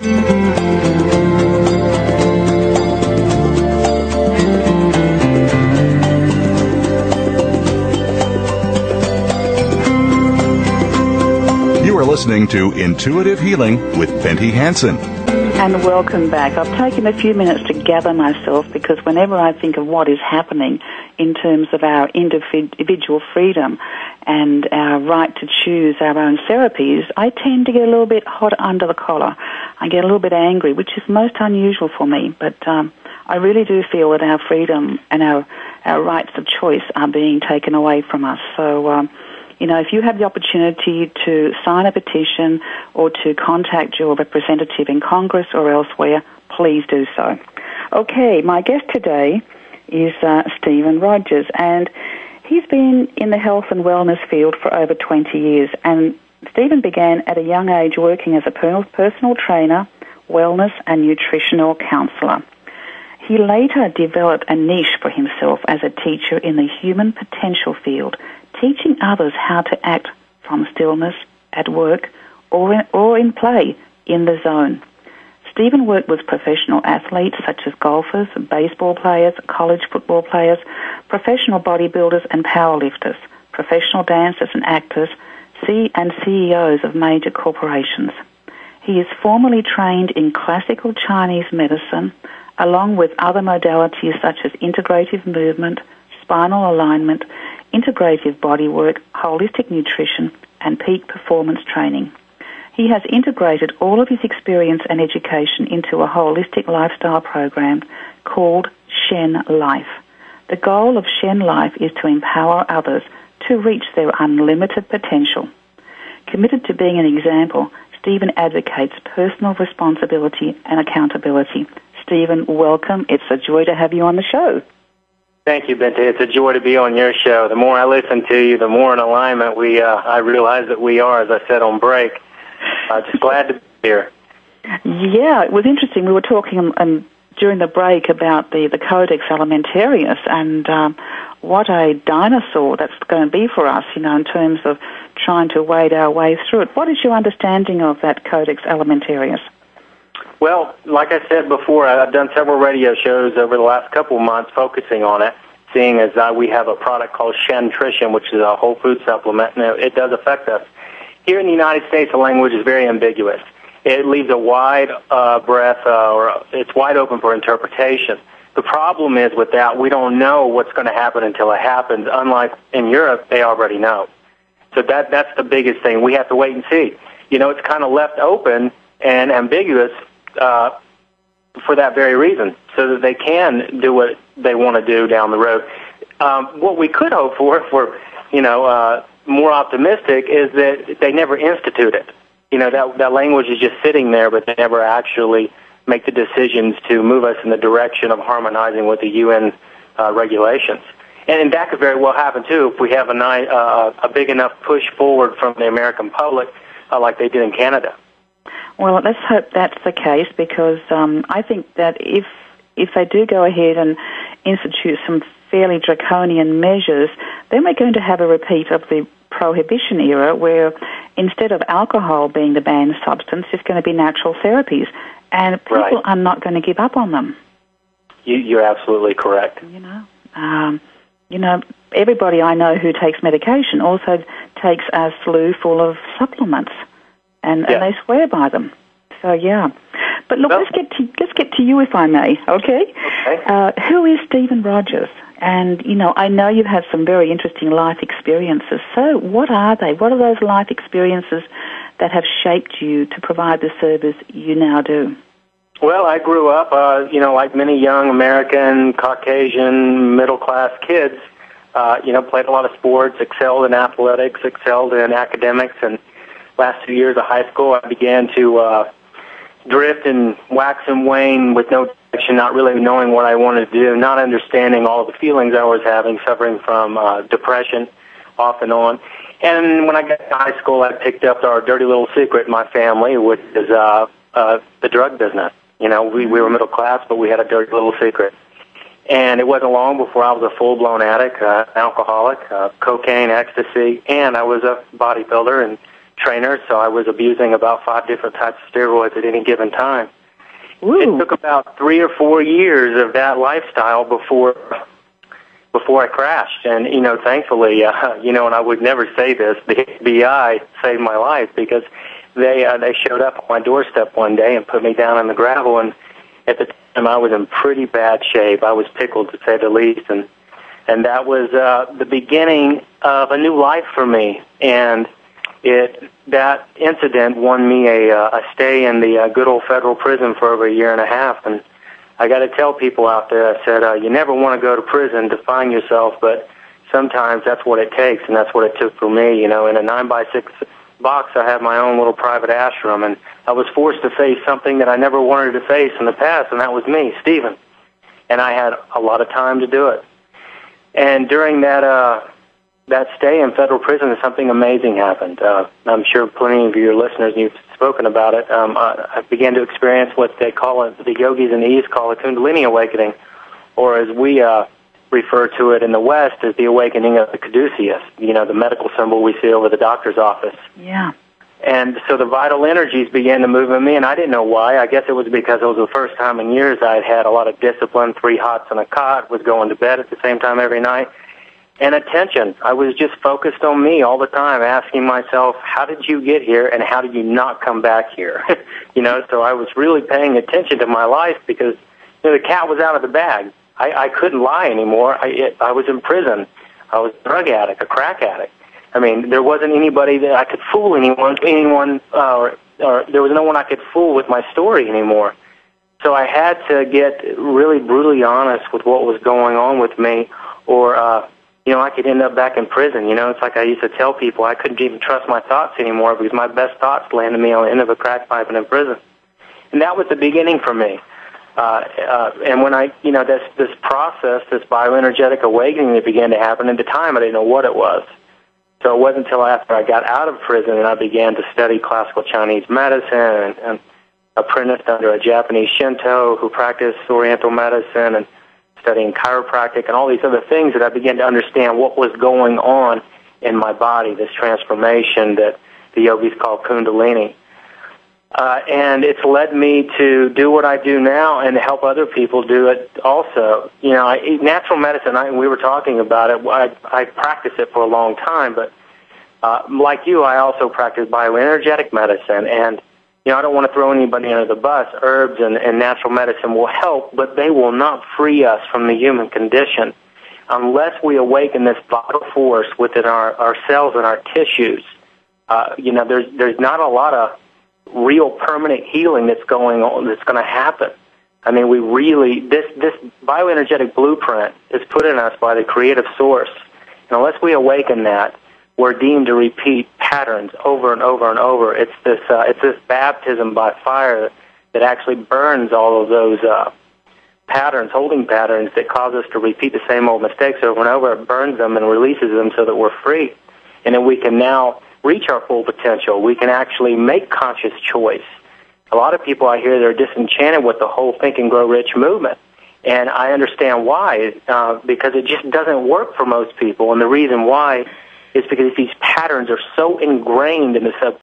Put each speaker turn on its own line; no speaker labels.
You are listening to Intuitive Healing with Bente Hansen.
And welcome back. I've taken a few minutes to gather myself because whenever I think of what is happening in terms of our individual freedom and our right to choose our own therapies, I tend to get a little bit hot under the collar. I get a little bit angry, which is most unusual for me, but I really do feel that our freedom and our rights of choice are being taken away from us. So, if you have the opportunity to sign a petition or to contact your representative in Congress or elsewhere, please do so. Okay, my guest today is Stephen Rogers, and he's been in the health and wellness field for over 20 years. And Stephen began at a young age working as a personal trainer, wellness and nutritional counselor. He later developed a niche for himself as a teacher in the human potential field, teaching others how to act from stillness, at work, or in play, in the zone. Stephen worked with professional athletes such as golfers, baseball players, college football players, professional bodybuilders and powerlifters, professional dancers and actors, and CEOs of major corporations. He is formally trained in classical Chinese medicine, along with other modalities such as integrative movement, spinal alignment, integrative bodywork, holistic nutrition, and peak performance training. He has integrated all of his experience and education into a holistic lifestyle program called Shen Life. The goal of Shen Life is to empower others to reach their unlimited potential. Committed to being an example, Stephen advocates personal responsibility and accountability. Stephen, welcome. It's a joy to have you on the show.
Thank you, Bente. It's a joy to be on your show. The more I listen to you, the more in alignment I realize that we are, as I said on break. Just glad to be here.
Yeah, it was interesting. We were talking during the break about the Codex Alimentarius and what a dinosaur that's going to be for us, in terms of trying to wade our way through it. What is your understanding of that Codex Alimentarius?
Well, like I said before, I've done several radio shows over the last couple of months focusing on it, seeing as we have a product called Shentrition, which is a whole food supplement, and it does affect us. Here in the United States, the language is very ambiguous. It leaves a wide breadth, or it's wide open for interpretation. The problem is with that, we don't know what's going to happen until it happens. Unlike in Europe, they already know. So that's the biggest thing. We have to wait and see. It's kind of left open and ambiguous for that very reason, so that they can do what they want to do down the road. What we could hope for, if we're, more optimistic, is that they never institute it. That language is just sitting there, but they never actually make the decisions to move us in the direction of harmonizing with the UN regulations. And that could very well happen, too, if we have a big enough push forward from the American public like they did in Canada.
Well, let's hope that's the case, because I think that if they do go ahead and institute some fairly draconian measures, then we're going to have a repeat of the Prohibition era, where instead of alcohol being the banned substance, it's going to be natural therapies, and people are not going to give up on them.
You're absolutely correct.
Everybody I know who takes medication also takes a slew full of supplements. And they swear by them. So, yeah. But look, let's get to you, if I may, okay? Who is Stephen Rogers? And, I know you've had some very interesting life experiences. So what are they? What are those life experiences that have shaped you to provide the service you now do?
Well, I grew up, like many young American, Caucasian, middle-class kids, played a lot of sports, excelled in athletics, excelled in academics, and last 2 years of high school, I began to drift and wax and wane with no direction, not really knowing what I wanted to do, not understanding all the feelings I was having, suffering from depression off and on. And when I got to high school, I picked up our dirty little secret in my family, which is the drug business. We were middle class, but we had a dirty little secret. And it wasn't long before I was a full-blown addict, alcoholic, cocaine, ecstasy, and I was a bodybuilder and trainer, so I was abusing about 5 different types of steroids at any given time.
Ooh.
It took about 3 or 4 years of that lifestyle before I crashed. And, thankfully, and I would never say this, the FBI saved my life because they showed up on my doorstep one day and put me down on the gravel. And at the time, I was in pretty bad shape. I was pickled, to say the least. And that was the beginning of a new life for me. And that incident won me a stay in the good old federal prison for over 1.5 years. And I got to tell people out there, I said, you never want to go to prison to find yourself, but sometimes that's what it takes, and that's what it took for me. In a 9x6 box, I had my own little private ashram, and I was forced to face something that I never wanted to face in the past, and that was me, Stephen. And I had a lot of time to do it. And during that stay in federal prison, something amazing happened. I'm sure plenty of your listeners, and you've spoken about it, I began to experience what they call it, the yogis in the East call a Kundalini awakening, or as we refer to it in the West as the awakening of the caduceus, the medical symbol we see over the doctor's office.
Yeah.
And so the vital energies began to move in me, and I didn't know why. I guess it was because it was the first time in years I had a lot of discipline, 3 hots and a cot, was going to bed at the same time every night. And attention. I was just focused on me all the time, asking myself, how did you get here and how did you not come back here? So I was really paying attention to my life because the cat was out of the bag. I couldn't lie anymore. I was in prison. I was a drug addict, a crack addict. I mean, there wasn't anybody that I could fool or there was no one I could fool with my story anymore. So I had to get really brutally honest with what was going on with me, or I could end up back in prison. It's like I used to tell people I couldn't even trust my thoughts anymore because my best thoughts landed me on the end of a crack pipe and in prison. And that was the beginning for me. And when this process, this bioenergetic awakening that began to happen, at the time I didn't know what it was. So it wasn't until after I got out of prison and I began to study classical Chinese medicine and apprenticed under a Japanese Shinto who practiced Oriental medicine and studying chiropractic and all these other things that I began to understand what was going on in my body, this transformation that the yogis call Kundalini. And it's led me to do what I do now and to help other people do it also. Natural medicine, we were talking about it, I practiced it for a long time, but like you, I also practice bioenergetic medicine, and I don't want to throw anybody under the bus. Herbs and natural medicine will help, but they will not free us from the human condition unless we awaken this vital force within our cells and our tissues. There's not a lot of real permanent healing that's going on, that's going to happen. I mean, this bioenergetic blueprint is put in us by the creative source. And unless we awaken that, we're deemed to repeat patterns over and over and over. It's this baptism by fire that actually burns all of those patterns, holding patterns that cause us to repeat the same old mistakes over and over. It burns them and releases them so that we're free. And then we can now reach our full potential. We can actually make conscious choice. A lot of people I hear, they're disenchanted with the whole Think and Grow Rich movement. And I understand why, because it just doesn't work for most people. And the reason why is because these patterns are so ingrained in the